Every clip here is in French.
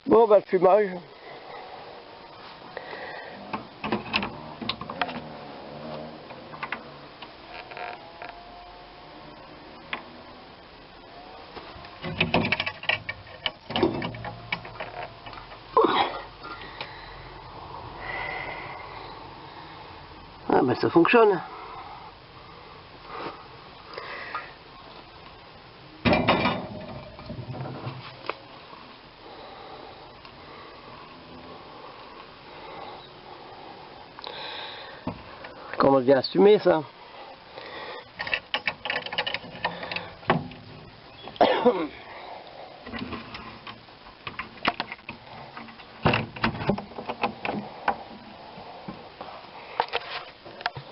Bon, bah, le fumage. Ah, bah, ça fonctionne. Comment bien assumer ça?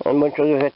Une bonne chose de faite.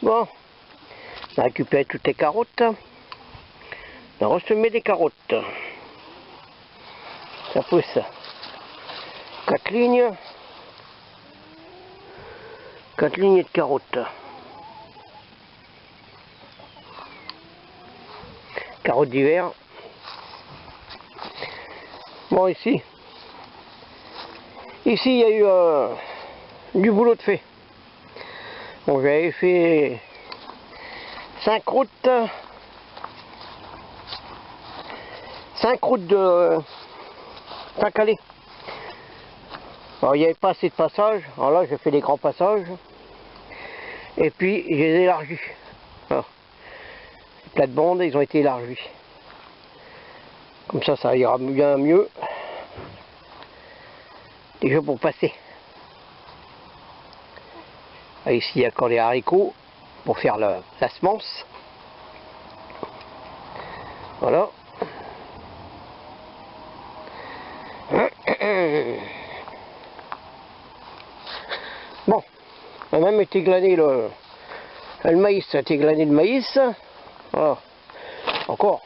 Bon, on a récupéré toutes les carottes. On a ressemé des carottes. Ça pousse 4 lignes. 4 lignes de carottes. Carottes d'hiver. Bon, ici, il y a eu du boulot de fait. Bon, j'avais fait 5 routes. 5 routes de 5 allées. Alors il n'y avait pas assez de passages. Alors là j'ai fait des grands passages. Et puis je les ai élargis. Alors, les plates-bandes, ils ont été élargis. Comme ça ira bien mieux. Déjà pour passer. Ah, ici il y a encore les haricots pour faire la semence. Voilà. Bon, on a même été glané le maïs, a été glané le maïs. Voilà. Encore,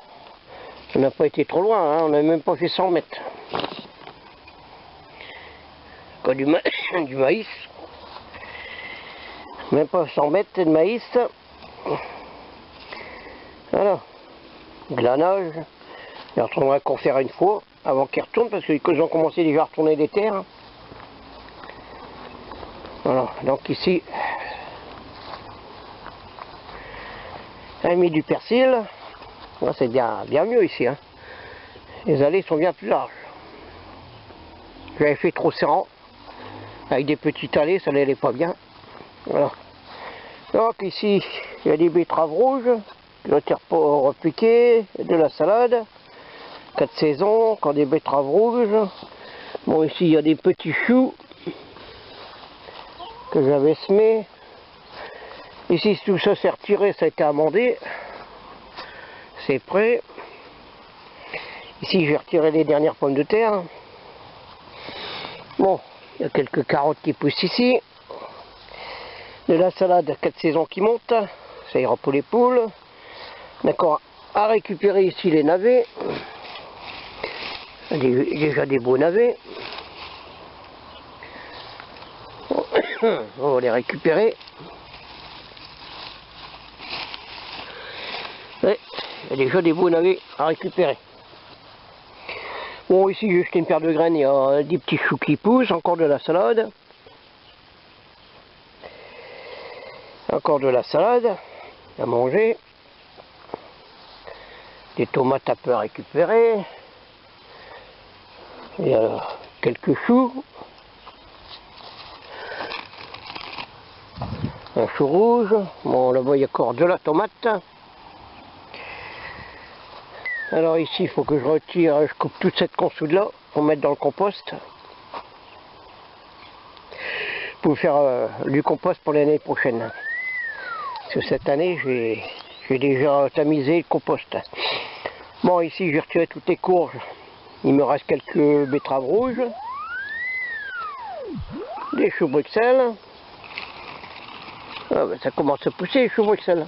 on n'a pas été trop loin, hein, on n'a même pas fait 100 mètres. Encore du maïs. Même pas 100 mètres de maïs. Voilà. Glanage. Il retournera qu'on faire une fois avant qu'ils retournent parce qu'ils ont commencé déjà à retourner les terres. Voilà. Donc ici, on a mis du persil. C'est bien mieux ici. Hein. Les allées sont bien plus larges. J'avais fait trop serrant. Avec des petites allées, ça n'allait pas bien. Voilà. Donc ici, il y a des betteraves rouges, qui ont été repiquées, de la salade, 4 saisons, encore des betteraves rouges. Bon, ici, il y a des petits choux que j'avais semés. Ici, tout ça s'est retiré, ça a été amendé. C'est prêt. Ici, j'ai retiré les dernières pommes de terre. Bon, il y a quelques carottes qui poussent ici. De la salade 4 saisons qui monte, ça ira pour les poules. D'accord, à récupérer ici les navets. Déjà des beaux navets. On va les récupérer. Ouais, il y a déjà des beaux navets à récupérer. Bon, ici j'ai jeté une paire de graines, il y a des petits choux qui poussent, encore de la salade. Encore de la salade. à manger. Des tomates un peu à récupérer. Il y a quelques choux. Un chou rouge. Bon, là-bas, il y a encore de la tomate. Alors ici, il faut que je retire, je coupe toute cette consoude-là pour mettre dans le compost. Pour faire du compost pour l'année prochaine. Parce que cette année, j'ai déjà tamisé le compost. Bon, ici, j'ai retiré toutes les courges. Il me reste quelques betteraves rouges. Des choux Bruxelles. Ah ben, ça commence à pousser les choux Bruxelles.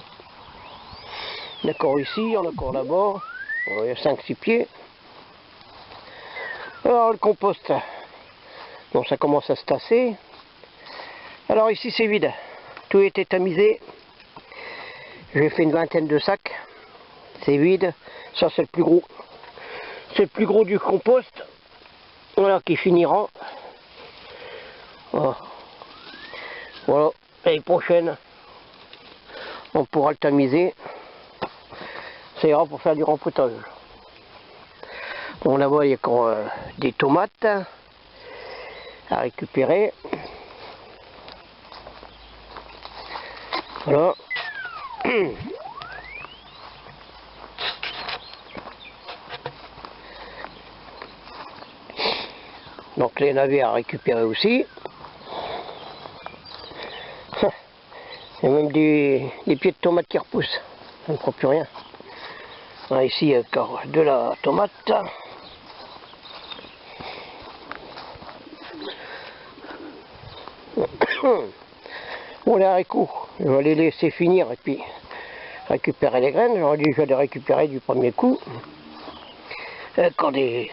D'accord, ici, il y en a encore là-bas. Il y a 5-6 pieds. Alors le compost, bon, ça commence à se tasser. Alors ici c'est vide, tout a été tamisé. J'ai fait une vingtaine de sacs. C'est vide, ça c'est le plus gros. C'est le plus gros du compost. Voilà qui finira. Voilà, voilà. L'année prochaine, on pourra le tamiser. Ça ira pour faire du rempotage. Bon, là-bas, il y a encore des tomates à récupérer. Voilà. Donc, les navets à récupérer aussi. Il y a même des pieds de tomates qui repoussent. Ça ne prend plus rien. Ah, ici, il y a encore de la tomate. Bon, les haricots, je vais les laisser finir et puis récupérer les graines. J'aurais dû les récupérer du premier coup. Encore des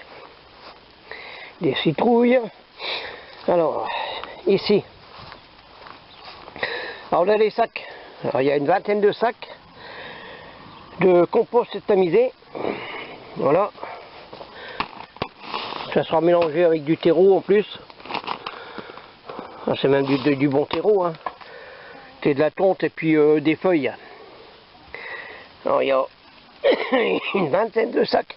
citrouilles. Alors, ici. Alors là, les sacs. Alors, il y a une vingtaine de sacs de compost tamisé. Voilà. Ça sera mélangé avec du terreau en plus. C'est même du bon terreau. Hein. C'est de la tonte et puis des feuilles. Alors il y a une vingtaine de sacs.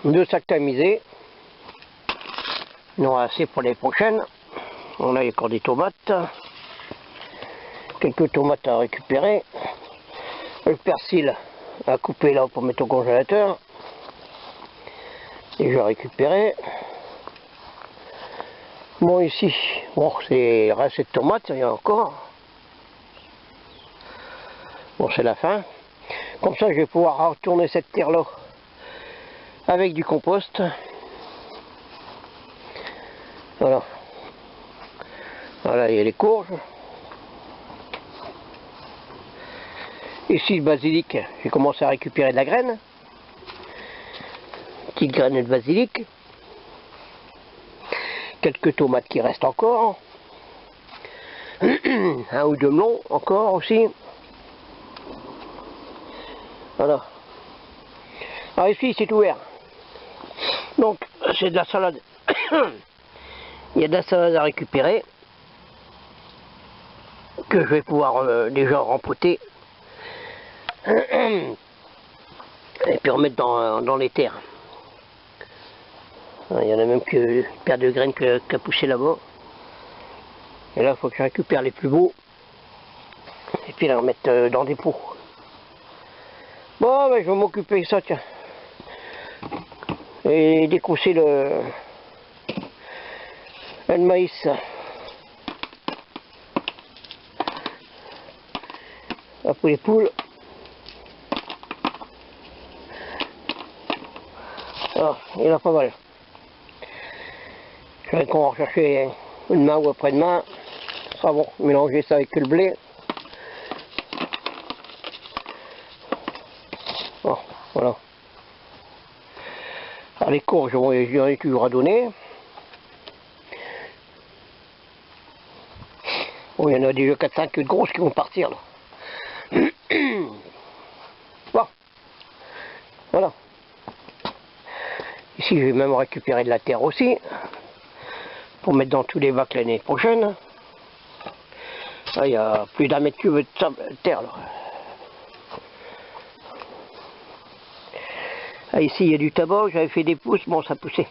Deux sacs tamisés. Il y en aura assez pour les prochaines. Bon, là il y a encore des tomates. Quelques tomates à récupérer. Le persil à couper là pour mettre au congélateur. Et je vais récupérer. Bon ici, bon c'est reste de tomates, il y en a encore. Bon c'est la fin. Comme ça je vais pouvoir retourner cette terre là avec du compost. Voilà. Voilà, il y a les courges. Ici le basilic, j'ai commencé à récupérer de la graine. Petite graine de basilic. Quelques tomates qui restent encore. Un ou deux melons encore aussi. Voilà. Alors ici c'est ouvert. Donc c'est de la salade. Il y a de la salade à récupérer. Que je vais pouvoir déjà rempoter. Et puis remettre dans les terres. Il y en a même que une paire de graines qui a poussé là-bas. Et là, il faut que je récupère les plus beaux. Et puis les remettre dans des pots. Bon, ben, je vais m'occuper de ça, tiens. Et décousser le maïs. Après les poules. Ah, il y en a pas mal. Je vais qu'on va rechercher une main ou après-demain. Ce sera bon, mélanger ça avec le blé. Bon, voilà. Alors les courges, j'en ai toujours à donner. Bon, il y en a déjà 4-5 de grosses qui vont partir là. Bon, voilà. Ici, je vais même récupérer de la terre aussi. Pour mettre dans tous les bacs l'année prochaine. Là, il y a plus d'1 mètre cube de terre là. Ah, ici il y a du tabac, j'avais fait des pousses, bon ça poussait.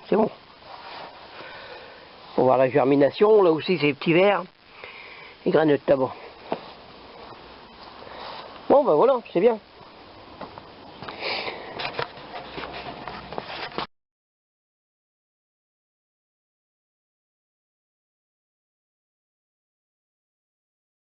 C'est bon. On va voir la germination, là aussi c'est petits verres. Les graines de tabac. Bon ben voilà, c'est bien.